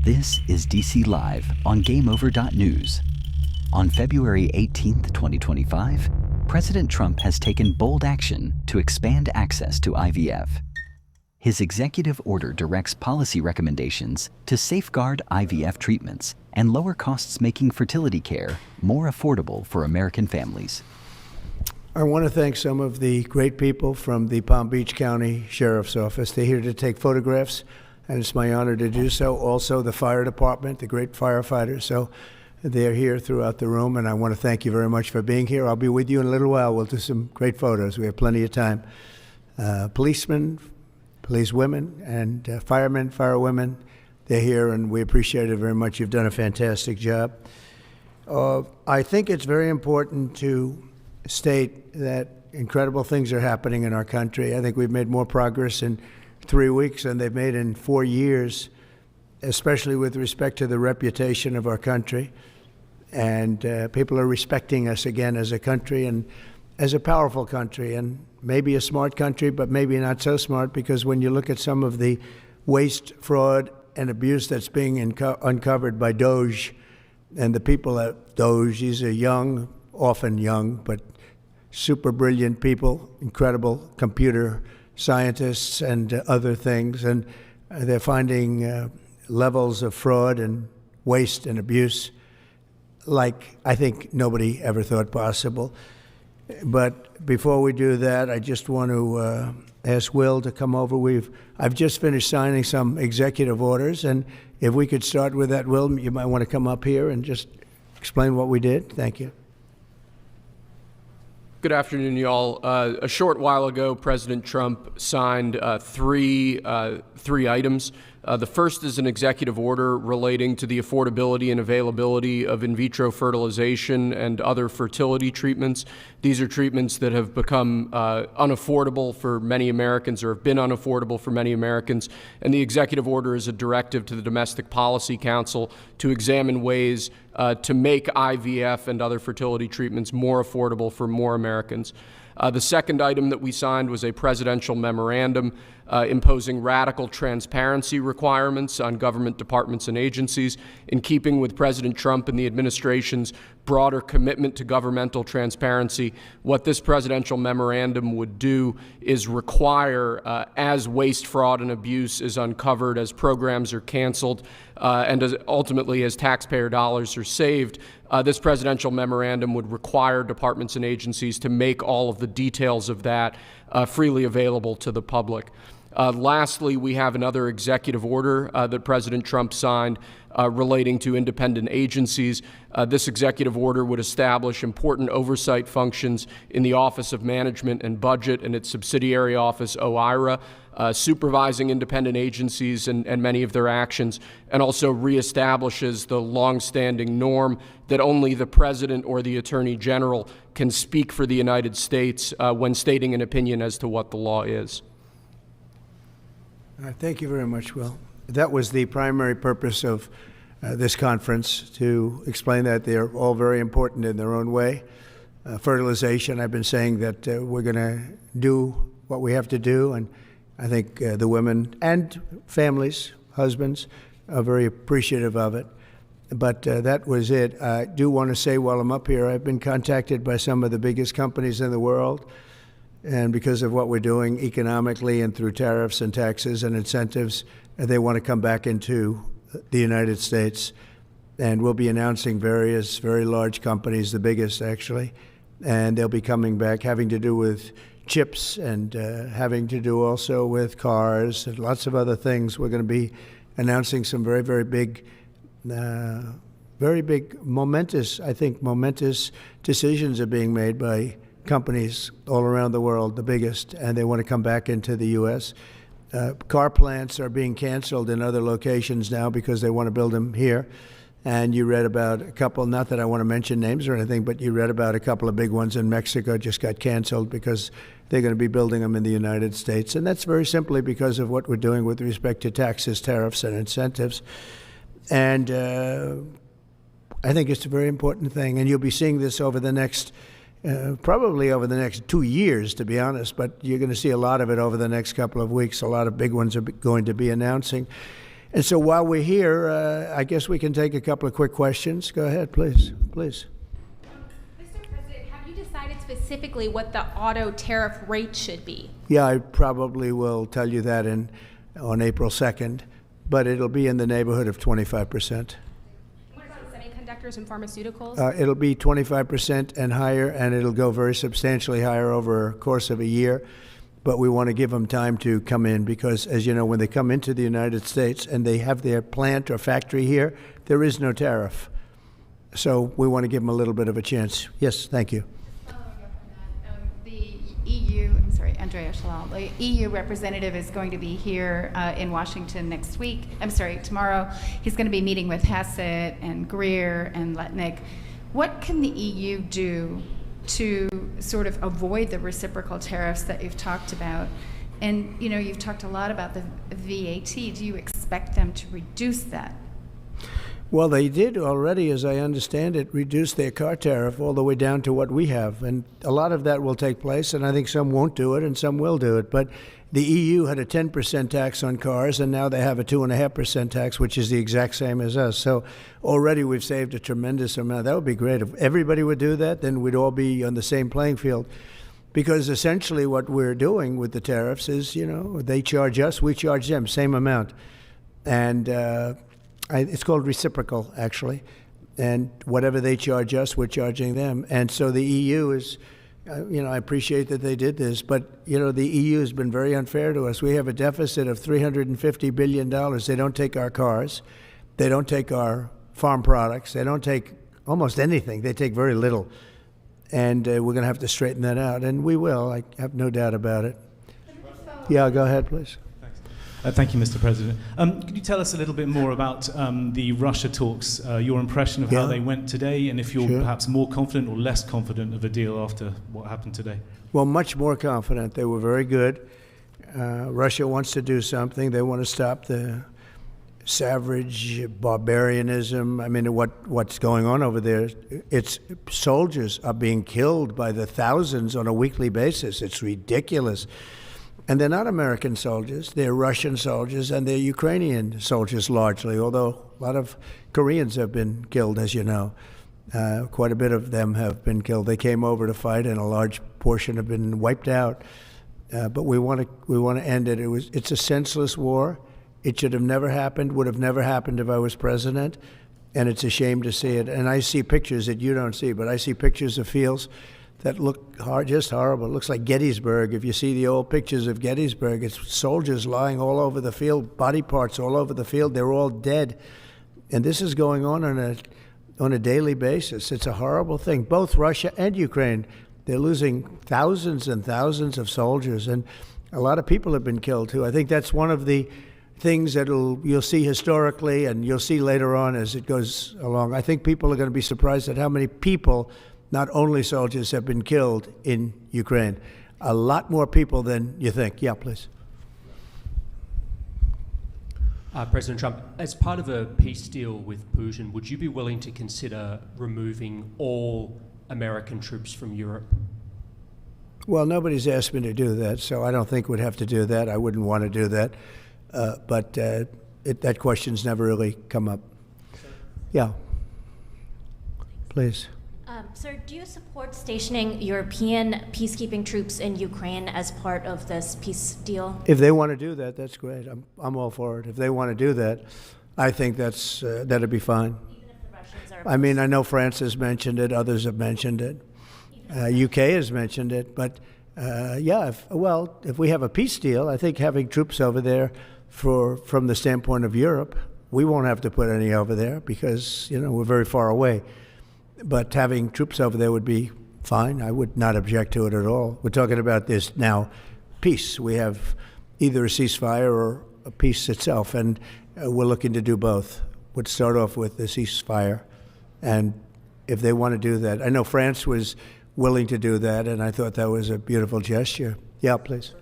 This is DC Live on GameOver.news. On February 18, 2025, President Trump has taken bold action to expand access to IVF. His executive order directs policy recommendations to safeguard IVF treatments and lower costs, making fertility care more affordable for American families. I want to thank some of the great people from the Palm Beach County Sheriff's Office. They're here to take photographs, and it's my honor to do so. Also, the fire department, the great firefighters. So they're here throughout the room, and I want to thank you very much for being here. I'll be with you in a little while. We'll do some great photos. We have plenty of time. Policemen, policewomen, and firemen, firewomen, they're here, and we appreciate it very much. You've done a fantastic job. I think it's very important to state that incredible things are happening in our country. I think we've made more progress in 3 weeks than they've made in 4 years, especially with respect to the reputation of our country. And people are respecting us again as a country and as a powerful country, and maybe a smart country, but maybe not so smart, because when you look at some of the waste, fraud, and abuse that's being uncovered by DOJ and the people at DOJ, these are young, often young, but super brilliant people, incredible computer scientists and other things, and they're finding levels of fraud and waste and abuse like I think nobody ever thought possible. But before we do that, I just want to ask Will to come over. I've just finished signing some executive orders, and if we could start with that, Will, you might want to come up here and just explain what we did. Thank you. Good afternoon, y'all. A short while ago, President Trump signed three items. The first is an executive order relating to the affordability and availability of in vitro fertilization and other fertility treatments. These are treatments that have become unaffordable for many Americans, or have been unaffordable for many Americans. And the executive order is a directive to the Domestic Policy Council to examine ways to make IVF and other fertility treatments more affordable for more Americans. The second item that we signed was a presidential memorandum imposing radical transparency requirements on government departments and agencies, in keeping with President Trump and the administration's broader commitment to governmental transparency. What this presidential memorandum would do is require, as waste, fraud, and abuse is uncovered, as programs are canceled, and ultimately as taxpayer dollars are saved, this presidential memorandum would require departments and agencies to make all of the details of that freely available to the public. Lastly, we have another executive order that President Trump signed relating to independent agencies. This executive order would establish important oversight functions in the Office of Management and Budget and its subsidiary office, OIRA, supervising independent agencies and many of their actions, and also reestablishes the longstanding norm that only the President or the Attorney General can speak for the United States when stating an opinion as to what the law is. Thank you very much, Will. That was the primary purpose of this conference, to explain that they're all very important in their own way. Fertilization, I've been saying that we're going to do what we have to do, and I think the women and families, husbands, are very appreciative of it. But that was it. I do want to say while I'm up here, I've been contacted by some of the biggest companies in the world, and because of what we're doing economically and through tariffs and taxes and incentives, they want to come back into the United States. And we'll be announcing various very large companies, the biggest actually, and they'll be coming back, having to do with chips and having to do also with cars and lots of other things. We're going to be announcing some very, very big, momentous decisions are being made by companies all around the world, the biggest, and they want to come back into the U.S. Car plants are being canceled in other locations now because they want to build them here. And you read about a couple, not that I want to mention names or anything, but you read about a couple of big ones in Mexico just got canceled because they're going to be building them in the United States. And that's very simply because of what we're doing with respect to taxes, tariffs, and incentives. And I think it's a very important thing. And you'll be seeing this over the next probably over the next 2 years, to be honest, but you're going to see a lot of it over the next couple of weeks. A lot of big ones are going to be announcing. And so while we're here, I guess we can take a couple of quick questions. Go ahead, please. Please. Mr. President, have you decided specifically what the auto tariff rate should be? Yeah, I probably will tell you that on April 2nd, but it'll be in the neighborhood of 25%. What about semiconductors and pharmaceuticals? It'll be 25% and higher, and it'll go very substantially higher over a course of a year. But we want to give them time to come in because, as you know, when they come into the United States and they have their plant or factory here, there is no tariff. So we want to give them a little bit of a chance. Yes, thank you. Following up on that, the EU, I'm sorry, Andrea Shalal, the EU representative is going to be here in Washington next week. I'm sorry, tomorrow. He's going to be meeting with Hassett and Greer and Letnick. What can the EU do to sort of avoid the reciprocal tariffs that you've talked about? And, you know, you've talked a lot about the VAT. Do you expect them to reduce that? Well, they did already, as I understand it, reduce their car tariff all the way down to what we have. And a lot of that will take place, and I think some won't do it and some will do it. But the EU had a 10% tax on cars, and now they have a 2.5% tax, which is the exact same as us. So already we've saved a tremendous amount. That would be great. If everybody would do that, then we'd all be on the same playing field. Because essentially what we're doing with the tariffs is, you know, they charge us, we charge them, same amount. And it's called reciprocal, actually. And whatever they charge us, we're charging them. And so the EU is, you know, I appreciate that they did this, but, you know, the EU has been very unfair to us. We have a deficit of $350 billion. They don't take our cars. They don't take our farm products. They don't take almost anything. They take very little. And we're going to have to straighten that out. And we will. I have no doubt about it. Yeah, go ahead, please. Thank you, Mr. President. Could you tell us a little bit more about the Russia talks, your impression of how they went today, and if you're perhaps more confident or less confident of a deal after what happened today? Well, much more confident. They were very good. Russia wants to do something. They want to stop the savage barbarianism. I mean, what's going on over there? It's soldiers are being killed by the thousands on a weekly basis. It's ridiculous. And they're not American soldiers. They're Russian soldiers, and they're Ukrainian soldiers largely, although a lot of Koreans have been killed, as you know. Quite a bit of them have been killed. They came over to fight, and a large portion have been wiped out. But we want to end it. It's a senseless war. It should have never happened, would have never happened if I was president, and it's a shame to see it. And I see pictures that you don't see, but I see pictures of fields that look just horrible. It looks like Gettysburg. If you see the old pictures of Gettysburg, it's soldiers lying all over the field, body parts all over the field. They're all dead. And this is going on a daily basis. It's a horrible thing. Both Russia and Ukraine, they're losing thousands and thousands of soldiers, and a lot of people have been killed too. I think that's one of the things that you'll see historically, and you'll see later on as it goes along. I think people are going to be surprised at how many people, not only soldiers, have been killed in Ukraine. A lot more people than you think. Yeah, please. President Trump, as part of a peace deal with Putin, would you be willing to consider removing all American troops from Europe? Well, nobody's asked me to do that, so I don't think we'd have to do that. I wouldn't want to do that. But that question's never really come up. Yeah. Please. Sir, do you support stationing European peacekeeping troops in Ukraine as part of this peace deal? If they want to do that, that's great. I'm all for it. If they want to do that, I think that'd be fine. Even if the Russians are... I mean, I know France has mentioned it. Others have mentioned it. UK has mentioned it. But, if we have a peace deal, I think having troops over there from the standpoint of Europe, we won't have to put any over there because, you know, we're very far away. But having troops over there would be fine. I would not object to it at all. We're talking about this now, peace. We have either a ceasefire or a peace itself, and we're looking to do both. We'd start off with the ceasefire, and if they want to do that. I know France was willing to do that, and I thought that was a beautiful gesture. Yeah, please.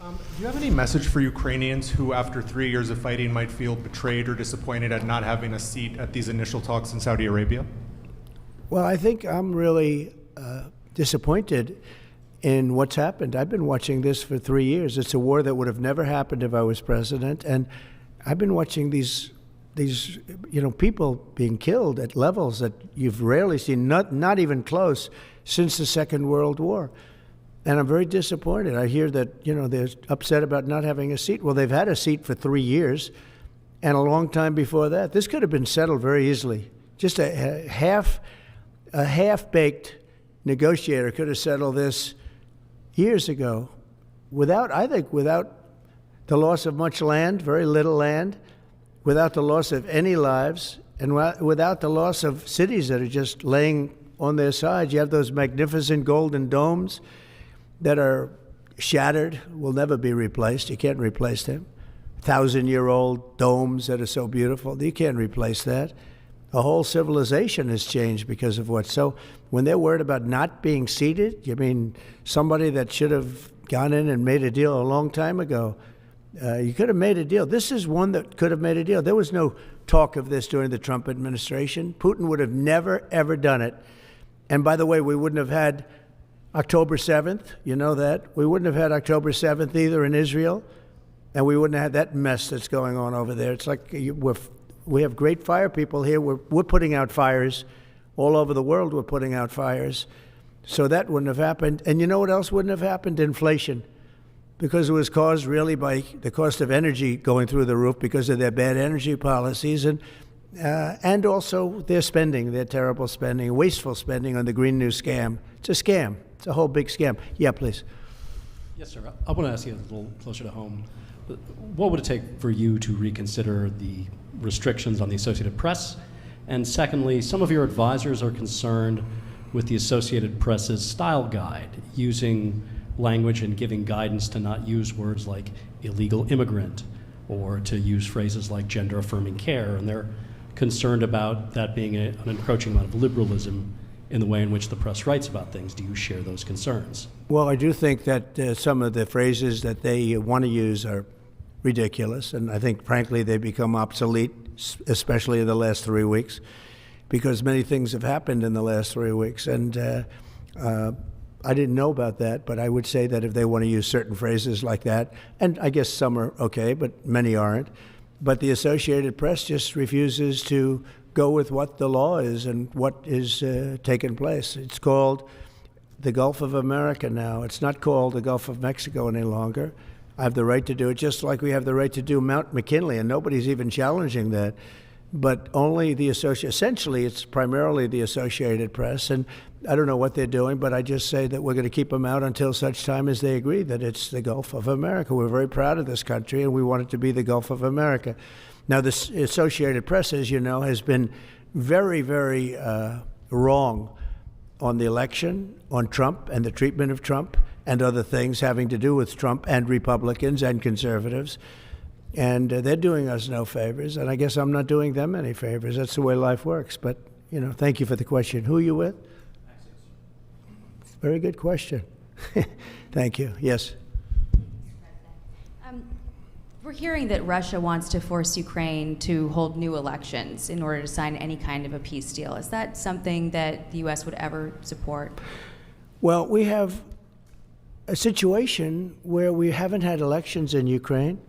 Do you have any message for Ukrainians who, after 3 years of fighting, might feel betrayed or disappointed at not having a seat at these initial talks in Saudi Arabia? Well, I think I'm really disappointed in what's happened. I've been watching this for 3 years. It's a war that would have never happened if I was president, and I've been watching these people being killed at levels that you've rarely seen, not even close, since the Second World War. And I'm very disappointed. I hear that, they're upset about not having a seat. Well, they've had a seat for 3 years and a long time before that. This could have been settled very easily. Just a half-baked negotiator could have settled this years ago without the loss of much land, very little land, without the loss of any lives, and without the loss of cities that are just laying on their sides. You have those magnificent golden domes that are shattered, will never be replaced. You can't replace them. 1,000-year-old domes that are so beautiful, you can't replace that. A whole civilization has changed because of what. So when they're worried about not being seated, you mean somebody that should have gone in and made a deal a long time ago? You could have made a deal. This is one that could have made a deal. There was no talk of this during the Trump administration. Putin would have never, ever done it. And by the way, we wouldn't have had October 7th. You know that. We wouldn't have had October 7th either in Israel. And we wouldn't have had that mess that's going on over there. It's like we have great fire people here. We're putting out fires. All over the world we're putting out fires. So that wouldn't have happened. And you know what else wouldn't have happened? Inflation. Because it was caused really by the cost of energy going through the roof because of their bad energy policies and also their spending, their terrible spending, wasteful spending on the Green New Scam. It's a scam. It's a whole big scam. Yeah, please. Yes, sir. I want to ask you a little closer to home. What would it take for you to reconsider the restrictions on the Associated Press? And secondly, some of your advisors are concerned with the Associated Press's style guide, using language and giving guidance to not use words like illegal immigrant or to use phrases like gender-affirming care. And they're concerned about that being an encroaching amount of liberalism in the way in which the press writes about things. Do you share those concerns? Well, I do think that some of the phrases that they want to use are ridiculous, and I think, frankly, they become obsolete, especially in the last 3 weeks, because many things have happened in the last 3 weeks. And I didn't know about that, but I would say that if they want to use certain phrases like that, and I guess some are okay, but many aren't, but the Associated Press just refuses to go with what the law is and what is taking place. It's called the Gulf of America now. It's not called the Gulf of Mexico any longer. I have the right to do it, just like we have the right to do Mount McKinley, and nobody's even challenging that. But only essentially, it's primarily the Associated Press, and I don't know what they're doing, but I just say that we're going to keep them out until such time as they agree that it's the Gulf of America. We're very proud of this country, and we want it to be the Gulf of America. Now, the Associated Press, as you know, has been very, very wrong on the election, on Trump and the treatment of Trump and other things having to do with Trump and Republicans and conservatives. And they're doing us no favors, and I guess I'm not doing them any favors. That's the way life works. But, thank you for the question. Who are you with? Very good question. Thank you. Yes. We're hearing that Russia wants to force Ukraine to hold new elections in order to sign any kind of a peace deal. Is that something that the U.S. would ever support? Well, we have a situation where we haven't had elections in Ukraine,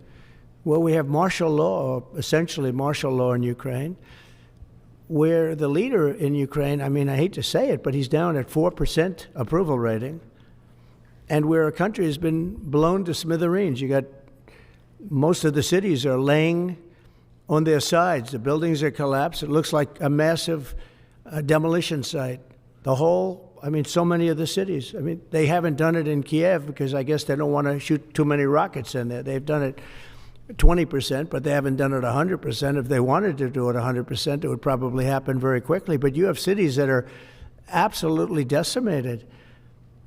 where we have martial law, or essentially martial law in Ukraine, where the leader in Ukraine, I hate to say it, but he's down at 4% approval rating, and where a country has been blown to smithereens. You got most of the cities are laying on their sides. The buildings are collapsed. It looks like a massive demolition site. So many of the cities. They haven't done it in Kiev because I guess they don't want to shoot too many rockets in there. They've done it 20%, but they haven't done it 100%. If they wanted to do it 100%, it would probably happen very quickly. But you have cities that are absolutely decimated.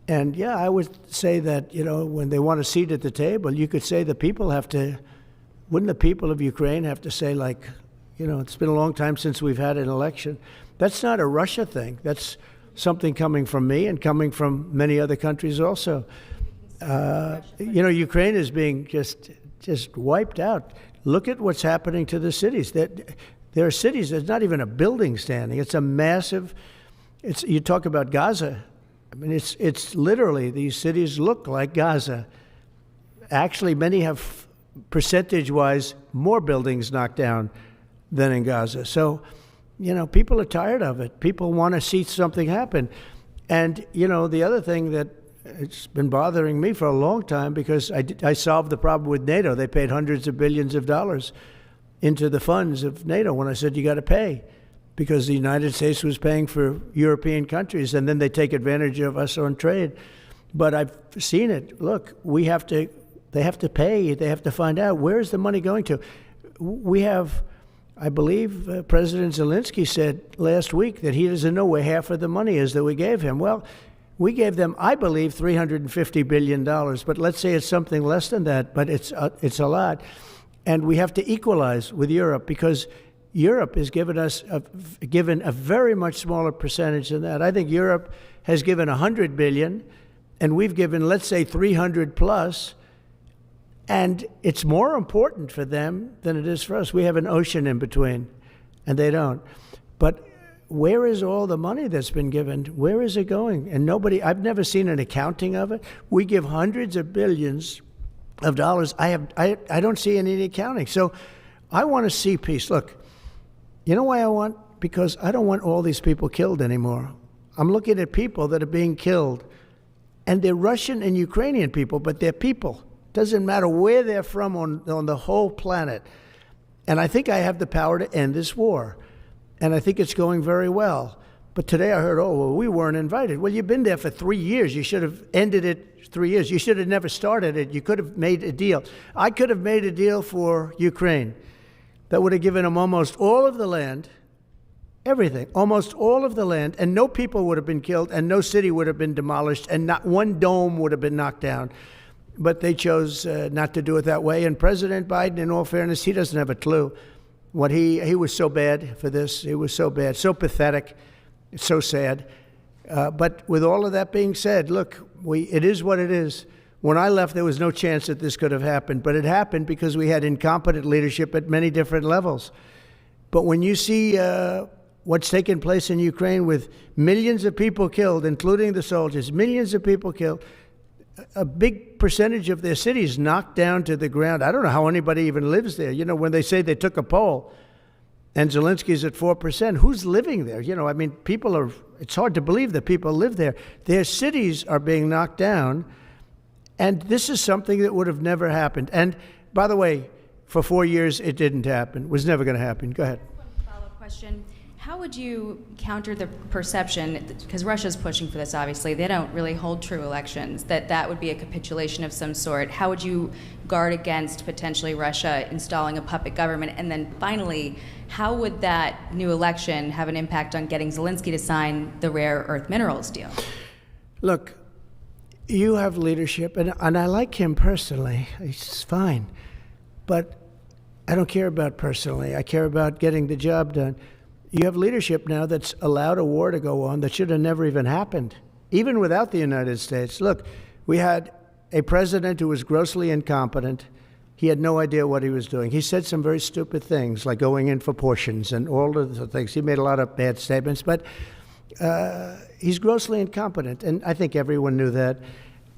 And yeah, I would say that, when they want a seat at the table, you could say the people wouldn't the people of Ukraine have to say, it's been a long time since we've had an election. That's not a Russia thing. That's something coming from me and coming from many other countries also. Ukraine is being just wiped out. Look at what's happening to the cities. There are cities, there's not even a building standing. It's a massive, you talk about Gaza. it's literally, these cities look like Gaza. Actually, many have percentage-wise, more buildings knocked down than in Gaza. So, people are tired of it. People want to see something happen. And, the other thing that it's been bothering me for a long time, because I solved the problem with NATO. They paid hundreds of billions of dollars into the funds of NATO when I said you got to pay, because the United States was paying for European countries, and then they take advantage of us on trade. But I've seen it. Look, they have to pay. They have to find out, where is the money going to? We have, I believe President Zelensky said last week that he doesn't know where half of the money is that we gave him. Well, we gave them, I believe, $350 billion, but let's say it's something less than that, but it's a lot. And we have to equalize with Europe, because Europe has given us given a very much smaller percentage than that. I think Europe has given $100 billion, and we've given, let's say, 300 plus, and it's more important for them than it is for us. We have an ocean in between, and they don't. But where is all the money that's been given? Where is it going? And I've never seen an accounting of it. We give hundreds of billions of dollars. I don't see any accounting. So I want to see peace. Look, you know why I want? Because I don't want all these people killed anymore. I'm looking at people that are being killed, and they're Russian and Ukrainian people, but they're people. Doesn't matter where they're from on the whole planet. And I think I have the power to end this war. And I think it's going very well. But today I heard, we weren't invited. Well, you've been there for 3 years. You should have ended it 3 years. You should have never started it. You could have made a deal. I could have made a deal for Ukraine that would have given them almost all of the land, everything, almost all of the land, and no people would have been killed, and no city would have been demolished, and not one dome would have been knocked down. But they chose not to do it that way. And President Biden, in all fairness, he doesn't have a clue. What he was so bad for this. He was so bad, so pathetic, so sad. But with all of that being said, look, it is what it is. When I left, there was no chance that this could have happened. But it happened because we had incompetent leadership at many different levels. But when you see what's taken place in Ukraine with millions of people killed, including the soldiers, millions of people killed, a big percentage of their cities knocked down to the ground. I don't know how anybody even lives there. When they say they took a poll and Zelensky's at 4%, who's living there? It's hard to believe that people live there. Their cities are being knocked down, and this is something that would have never happened. And by the way, for 4 years, it didn't happen. It was never going to happen. Go ahead. One follow-up question. How would you counter the perception, because Russia's pushing for this, obviously, they don't really hold true elections, that would be a capitulation of some sort. How would you guard against potentially Russia installing a puppet government? And then finally, how would that new election have an impact on getting Zelensky to sign the rare earth minerals deal? Look, you have leadership, and I like him personally. He's fine. But I don't care about personally. I care about getting the job done. You have leadership now that's allowed a war to go on that should have never even happened, even without the United States. Look, we had a president who was grossly incompetent. He had no idea what he was doing. He said some very stupid things, like going in for portions and all of the things. He made a lot of bad statements, but he's grossly incompetent, and I think everyone knew that.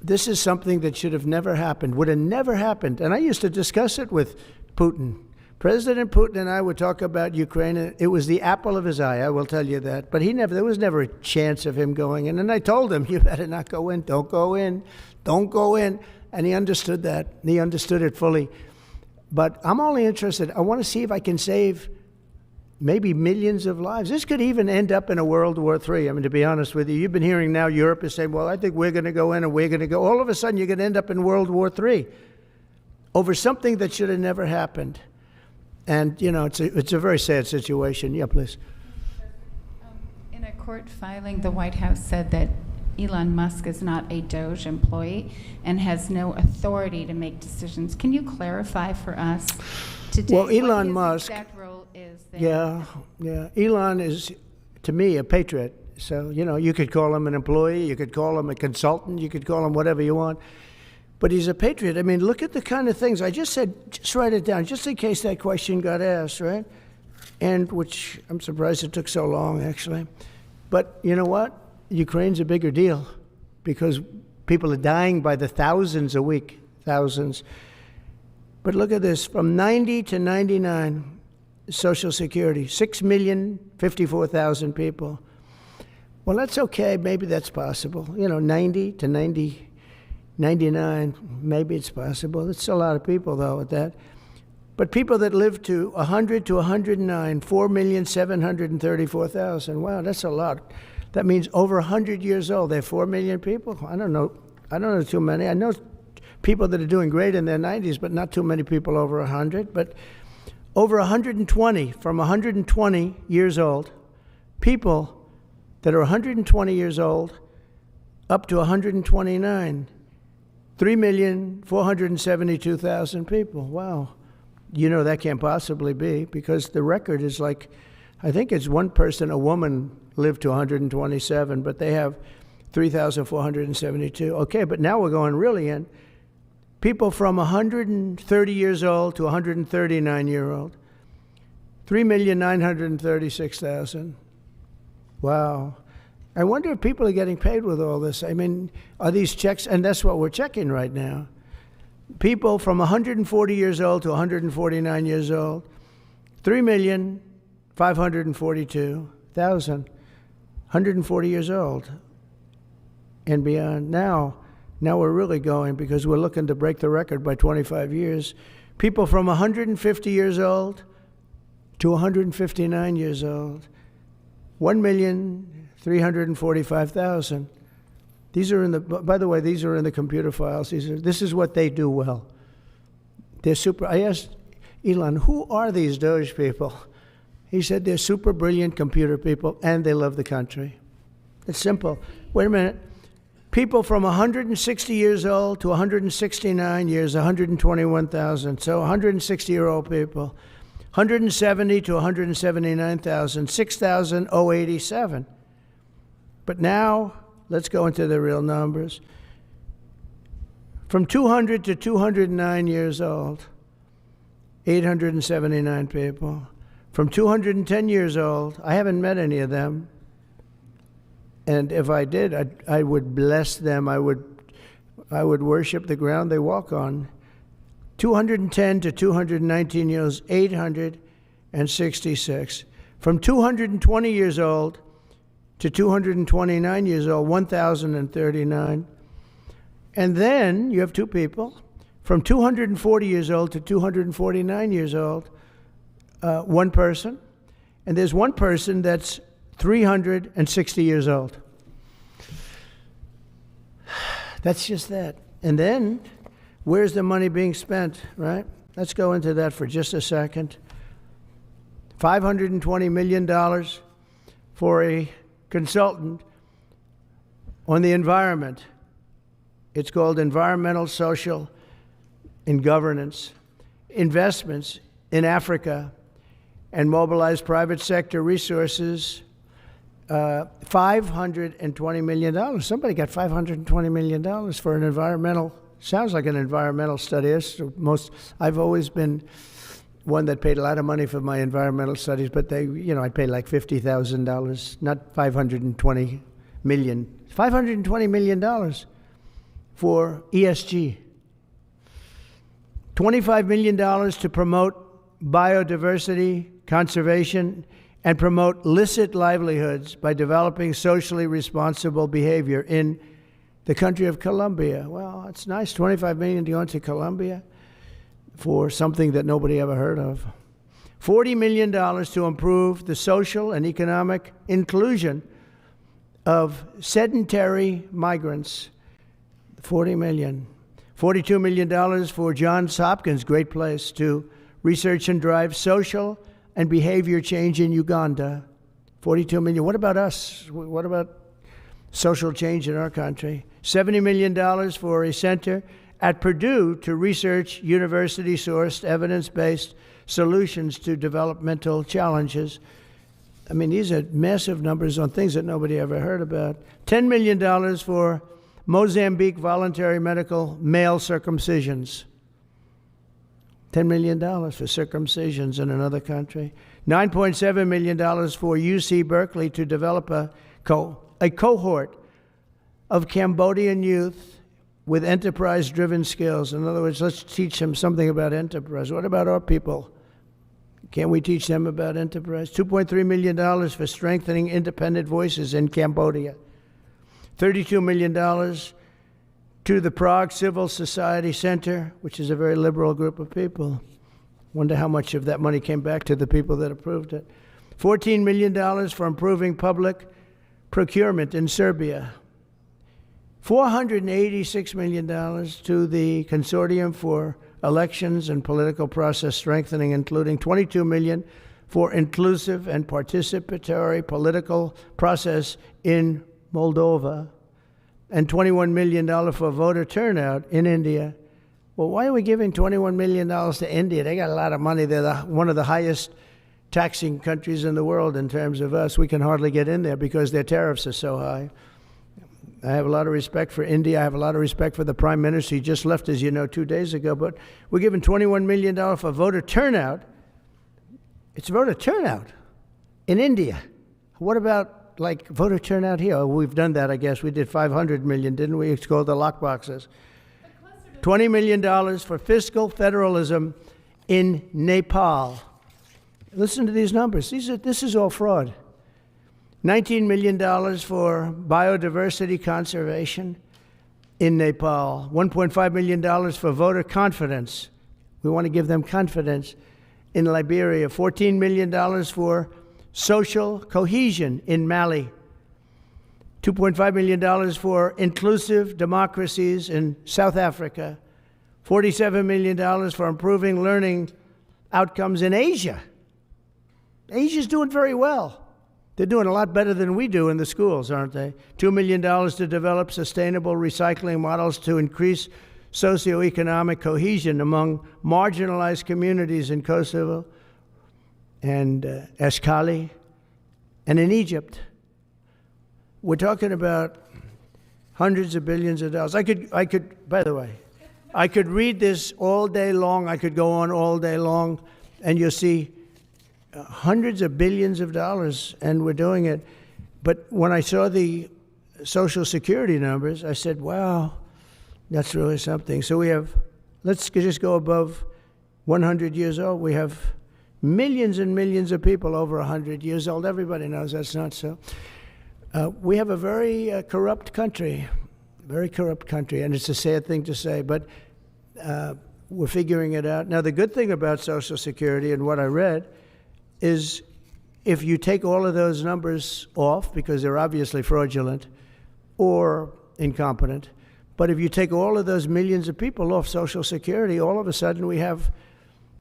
This is something that should have never happened, would have never happened. And I used to discuss it with Putin. President Putin and I would talk about Ukraine, and it was the apple of his eye, I will tell you that. But there was never a chance of him going in. And I told him, you better not go in. Don't go in. Don't go in. And he understood that. He understood it fully. But I'm only interested, I want to see if I can save maybe millions of lives. This could even end up in a World War III. To be honest with you, you've been hearing now Europe is saying, well, I think we're going to go in and we're going to go. All of a sudden, you're going to end up in World War III over something that should have never happened. And, it's a very sad situation. Yeah, please. In a court filing, the White House said that Elon Musk is not a DOJ employee and has no authority to make decisions. Can you clarify for us today what Elon Musk, exact role is there? Yeah. Elon is, to me, a patriot. So, you could call him an employee, you could call him a consultant, you could call him whatever you want. But he's a patriot. Look at the kind of things. I just said, just write it down, just in case that question got asked, right? And which I'm surprised it took so long, actually. But you know what? Ukraine's a bigger deal because people are dying by the thousands a week, thousands. But look at this, from 90 to 99, Social Security, 6,054,000 people. Well, that's okay, maybe that's possible. 90 to 99, maybe it's possible. It's a lot of people, though, at that. But people that live to 100 to 109, 4,734,000. Wow, that's a lot. That means over 100 years old. They have 4 million people. I don't know too many. I know people that are doing great in their 90s, but not too many people over 100. But over 120, from 120 years old, people that are 120 years old up to 129, 3,472,000 people. Wow. That can't possibly be, because the record is like, I think it's one person, a woman, lived to 127, but they have 3,472. Okay, but now we're going really in. People from 130 years old to 139-year-old, 3,936,000. Wow. I wonder if people are getting paid with all this. I mean, are these checks? And that's what we're checking right now. People from 140 years old to 149 years old, 3,542,000, 140 years old and beyond. Now we're really going, because we're looking to break the record by 25 years. People from 150 years old to 159 years old, 1,345,000. These are by the way, these are in the computer files. This is what they do well. They're super. I asked Elon, who are these Doge people? He said they're super brilliant computer people and they love the country. It's simple. Wait a minute. People from 160 years old to 169 years, 121,000. So 160-year-old people. 170 to 179,000, 6,087. But now, let's go into the real numbers. From 200 to 209 years old, 879 people. From 210 years old, I haven't met any of them. And if I did, I would bless them. I would worship the ground they walk on. 210 to 219 years, 866. From 220 years old to 229 years old, 1,039. And then you have two people. From 240 years old to 249 years old, one person. And there's one person that's 360 years old. That's just that. And then, where's the money being spent, right? Let's go into that for just a second. $520 million for a consultant on the environment. It's called Environmental, Social, and Governance. Investments in Africa and mobilize private sector resources. $520 million. Somebody got $520 million for an environmental, sounds like an environmental study. I've always been one that paid a lot of money for my environmental studies, but I paid like $50,000, not $520 million. $520 million for ESG. $25 million to promote biodiversity, conservation, and promote licit livelihoods by developing socially responsible behavior in the country of Colombia. Well, it's nice, $25 million to go into Colombia for something that nobody ever heard of. $40 million to improve the social and economic inclusion of sedentary migrants. $40 million. $42 million for Johns Hopkins, great place, to research and drive social and behavior change in Uganda. $42 million. What about us? What about social change in our country? $70 million for a center at Purdue to research university-sourced, evidence-based solutions to developmental challenges. I mean, these are massive numbers on things that nobody ever heard about. $10 million for Mozambique voluntary medical male circumcisions. $10 million for circumcisions in another country. $9.7 million for UC Berkeley to develop a cohort of Cambodian youth with enterprise-driven skills. In other words, let's teach them something about enterprise. What about our people? Can't we teach them about enterprise? $2.3 million for strengthening independent voices in Cambodia. $32 million to the Prague Civil Society Center, which is a very liberal group of people. Wonder how much of that money came back to the people that approved it. $14 million for improving public procurement in Serbia. $486 million to the Consortium for Elections and Political Process Strengthening, including $22 million for inclusive and participatory political process in Moldova, and $21 million for voter turnout in India. Well, why are we giving $21 million to India? They got a lot of money. They're one of the highest taxing countries in the world in terms of us. We can hardly get in there because their tariffs are so high. I have a lot of respect for India. I have a lot of respect for the Prime Minister. He just left, as you know, 2 days ago. But we're giving $21 million for voter turnout. It's voter turnout in India. What about, like, voter turnout here? Oh, we've done that, I guess. We did $500 million, didn't we? It's called the lockboxes. $20 million for fiscal federalism in Nepal. Listen to these numbers. This is all fraud. $19 million for biodiversity conservation in Nepal. $1.5 million for voter confidence. We want to give them confidence in Liberia. $14 million for social cohesion in Mali. $2.5 million for inclusive democracies in South Africa. $47 million for improving learning outcomes in Asia. Asia's doing very well. They're doing a lot better than we do in the schools, aren't they? $2 million to develop sustainable recycling models to increase socioeconomic cohesion among marginalized communities in Kosovo and Eshkali and in Egypt. We're talking about hundreds of billions of dollars. I could, by the way, I could read this all day long. I could go on all day long, and you'll see hundreds of billions of dollars, and we're doing it. But when I saw the Social Security numbers, I said, wow, that's really something. So we have, let's just go above 100 years old. We have millions and millions of people over 100 years old. Everybody knows that's not so. We have a very corrupt country, and it's a sad thing to say, but we're figuring it out. Now, the good thing about Social Security and what I read is if you take all of those numbers off, because they're obviously fraudulent or incompetent, but if you take all of those millions of people off Social Security, all of a sudden we have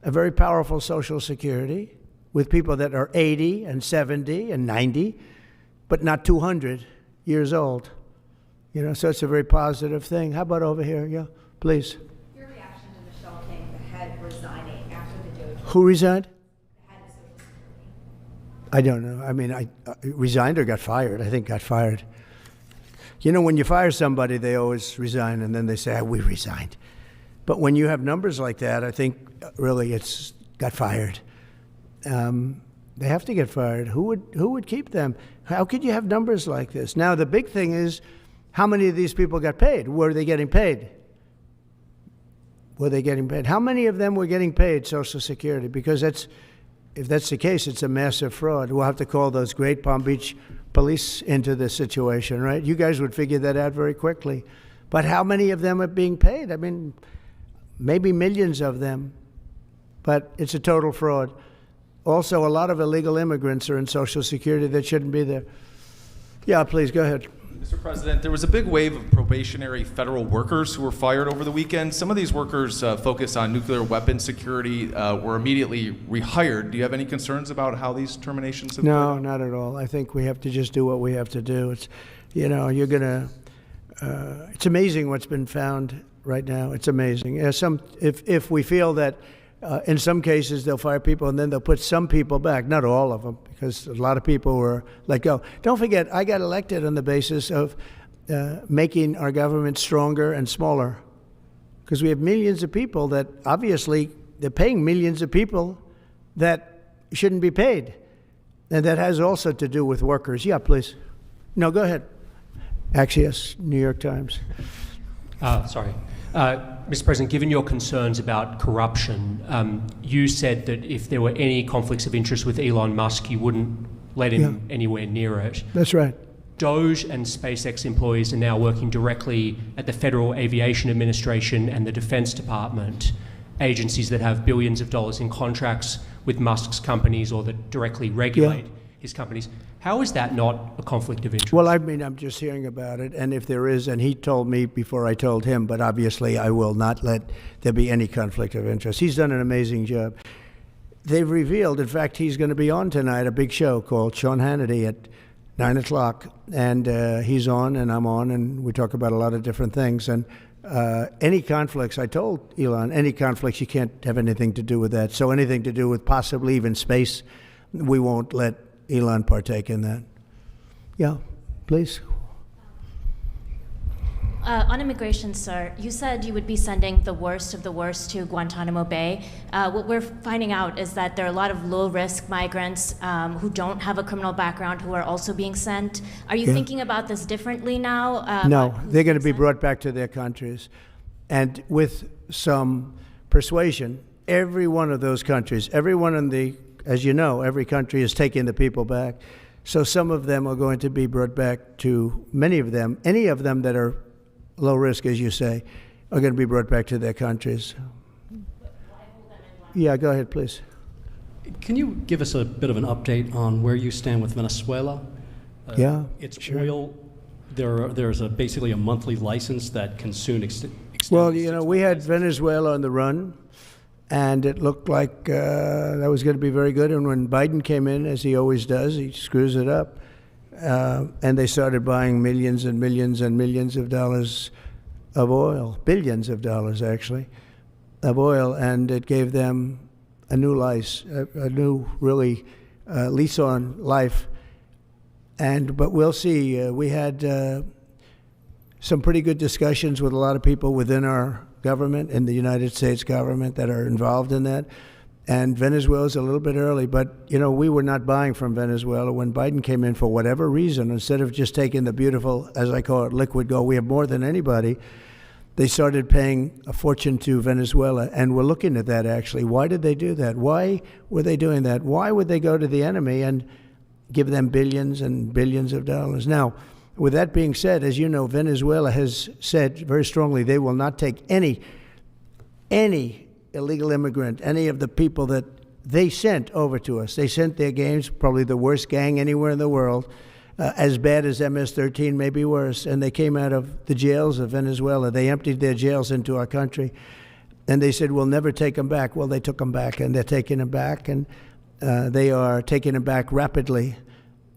a very powerful Social Security with people that are 80 and 70 and 90, but not 200 years old. You know, so it's a very positive thing. How about over here? Yeah, please. Your reaction to Michelle King, the head, resigning after the DOJ? Who resigned? The head of Social Security. I don't know. I mean, I resigned or got fired. I think got fired. You know, when you fire somebody, they always resign, and then they say, we resigned. But when you have numbers like that, I think really it's got fired. They have to get fired. Who would keep them? How could you have numbers like this? Now, the big thing is, how many of these people got paid? Were they getting paid? Were they getting paid? How many of them were getting paid Social Security? Because if that's the case, it's a massive fraud. We'll have to call those great Palm Beach police into this situation, right? You guys would figure that out very quickly. But how many of them are being paid? I mean, maybe millions of them, but it's a total fraud. Also, a lot of illegal immigrants are in Social Security that shouldn't be there. Yeah, please, go ahead. Mr. President, there was a big wave of probationary federal workers who were fired over the weekend. Some of these workers focused on nuclear weapons security, were immediately rehired. Do you have any concerns about how these terminations have No, not at all. I think we have to just do what we have to do. It's, you know, you're going to, it's amazing what's been found right now. It's amazing. If we feel that in some cases they'll fire people and then they'll put some people back, not all of them, because a lot of people were let go. Don't forget, I got elected on the basis of making our government stronger and smaller, because we have millions of people that obviously they're paying millions of people that shouldn't be paid. And that has also to do with workers. Yeah, please. No, go ahead. Axios, New York Times. Sorry. Mr. President, given your concerns about corruption, you said that if there were any conflicts of interest with Elon Musk, you wouldn't let him anywhere near it. That's right. Doge and SpaceX employees are now working directly at the Federal Aviation Administration and the Defense Department, agencies that have billions of dollars in contracts with Musk's companies or that directly regulate his companies. How is that not a conflict of interest? Well, I mean, I'm just hearing about it, and if there is, and he told me before I told him, but obviously I will not let there be any conflict of interest. He's done an amazing job. They've revealed, in fact, he's going to be on tonight, a big show called Sean Hannity at 9 o'clock, and he's on and I'm on, and we talk about a lot of different things. And any conflicts, I told Elon, any conflicts, you can't have anything to do with that. So anything to do with possibly even space, we won't let Elon partake in that. Yeah, please. On immigration, sir, you said you would be sending the worst of the worst to Guantanamo Bay. What we're finding out is that there are a lot of low-risk migrants who don't have a criminal background who are also being sent. Are you thinking about this differently now? No, they're going to be brought back to their countries. And with some persuasion, every one of those countries, everyone in the, as you know, every country is taking the people back. So some of them are going to be brought back to, many of them, any of them that are low risk, as you say, are going to be brought back to their countries. Yeah, go ahead, please. Can you give us a bit of an update on where you stand with Venezuela? Yeah, it's sure. oil. There's basically a monthly license that can soon extend. Well, you know, we had Venezuela on the run, and it looked like that was going to be very good. And when Biden came in, as he always does, he screws it up. And they started buying millions and millions and millions of dollars of oil, billions of dollars actually, of oil, and it gave them a new lease, a new really lease on life. But we'll see. We had some pretty good discussions with a lot of people within our government, in the United States government, that are involved in that. And Venezuela's a little bit early, but, you know, we were not buying from Venezuela when Biden came in for whatever reason. Instead of just taking the beautiful, as I call it, liquid gold, we have more than anybody, they started paying a fortune to Venezuela. And we're looking at that, actually. Why did they do that? Why were they doing that? Why would they go to the enemy and give them billions and billions of dollars? Now, with that being said, as you know, Venezuela has said very strongly they will not take any illegal immigrant, any of the people that they sent over to us. They sent their gangs, probably the worst gang anywhere in the world, as bad as MS-13, maybe worse. And they came out of the jails of Venezuela. They emptied their jails into our country. And they said, we'll never take them back. Well, they took them back, and they're taking them back. And they are taking them back rapidly.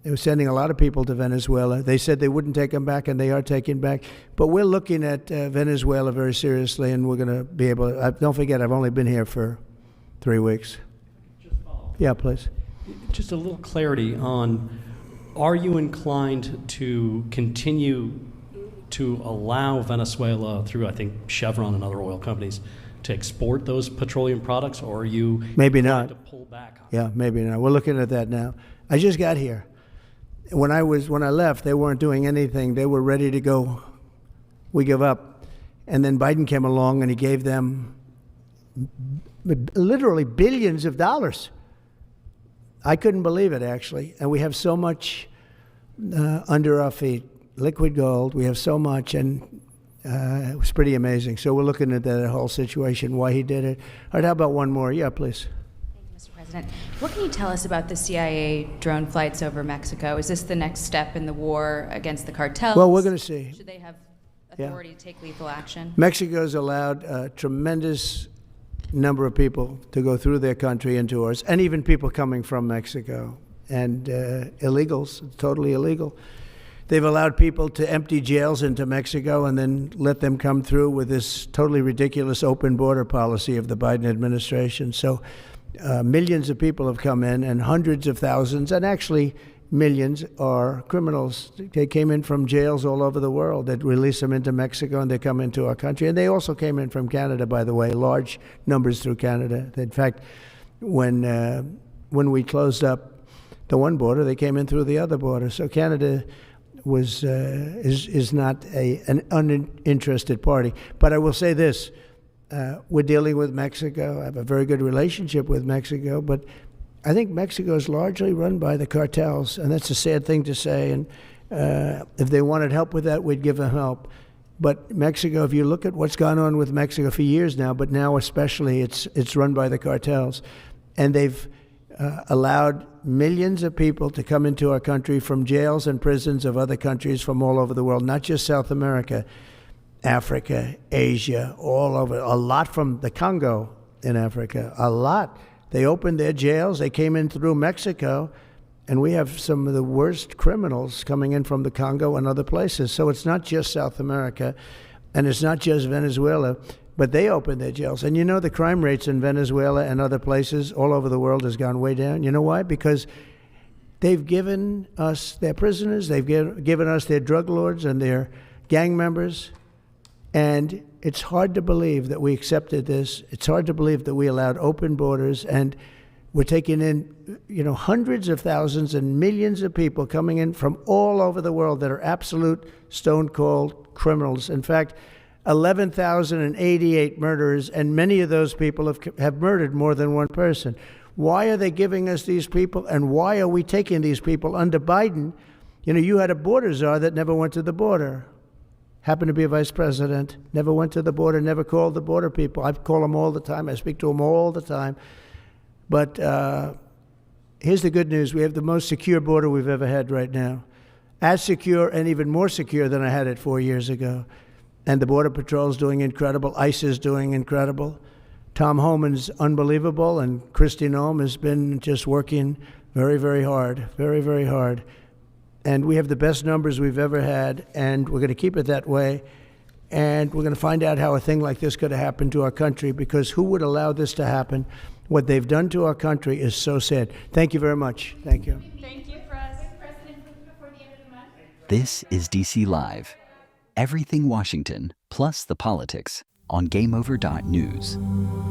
They were sending a lot of people to Venezuela. They said they wouldn't take them back, and they are taking back. But we're looking at Venezuela very seriously, and we're going to be able to. Don't forget, I've only been here for 3 weeks. Yeah, please. Just a little clarity on, are you inclined to continue to allow Venezuela, through, I think, Chevron and other oil companies, to export those petroleum products, or are you maybe not to pull back on Yeah, maybe not. We're looking at that now. I just got here. When I left, they weren't doing anything. They were ready to go. We give up. And then Biden came along and he gave them literally billions of dollars. I couldn't believe it, actually. And we have so much under our feet, liquid gold. We have so much, and it was pretty amazing. So we're looking at that whole situation, why he did it. All right, how about one more? Yeah, please. What can you tell us about the CIA drone flights over Mexico? Is this the next step in the war against the cartels? Well, we're going to see. Should they have authority to take lethal action? Mexico's allowed a tremendous number of people to go through their country into ours, and even people coming from Mexico, and illegals, totally illegal. They've allowed people to empty jails into Mexico and then let them come through with this totally ridiculous open border policy of the Biden administration. So millions of people have come in, and hundreds of thousands, and actually millions, are criminals. They came in from jails all over the world. They'd release them into Mexico, and they come into our country. And they also came in from Canada, by the way, large numbers through Canada. In fact, when we closed up the one border, they came in through the other border. So Canada is not an uninterested party. But I will say this. We're dealing with Mexico. I have a very good relationship with Mexico, but I think Mexico is largely run by the cartels, and that's a sad thing to say. And if they wanted help with that, we'd give them help. But Mexico, if you look at what's gone on with Mexico for years now, but now especially, it's run by the cartels. And they've allowed millions of people to come into our country from jails and prisons of other countries from all over the world, not just South America, Africa, Asia, all over, a lot from the Congo in Africa, a lot. They opened their jails, they came in through Mexico, and we have some of the worst criminals coming in from the Congo and other places. So it's not just South America, and it's not just Venezuela, but they opened their jails. And you know the crime rates in Venezuela and other places all over the world has gone way down. You know why? Because they've given us their prisoners, they've given us their drug lords and their gang members, and it's hard to believe that we accepted this. It's hard to believe that we allowed open borders, and we're taking in, hundreds of thousands and millions of people coming in from all over the world that are absolute stone-cold criminals. In fact, 11,088 murderers, and many of those people have murdered more than one person. Why are they giving us these people, and why are we taking these people under Biden? You had a border czar that never went to the border. Happened to be a vice president, never went to the border, never called the border people. I call them all the time. I speak to them all the time. But here's the good news. We have the most secure border we've ever had right now. As secure and even more secure than I had it 4 years ago. And the Border Patrol is doing incredible. ICE is doing incredible. Tom Homan's unbelievable, and Kristi Noem has been just working very, very hard, very, very hard. And we have the best numbers we've ever had, and we're going to keep it that way. And we're going to find out how a thing like this could have happened to our country, because who would allow this to happen? What they've done to our country is so sad. Thank you very much. Thank you. Thank you for us. This is DC Live. Everything Washington, plus the politics, on GameOver.news.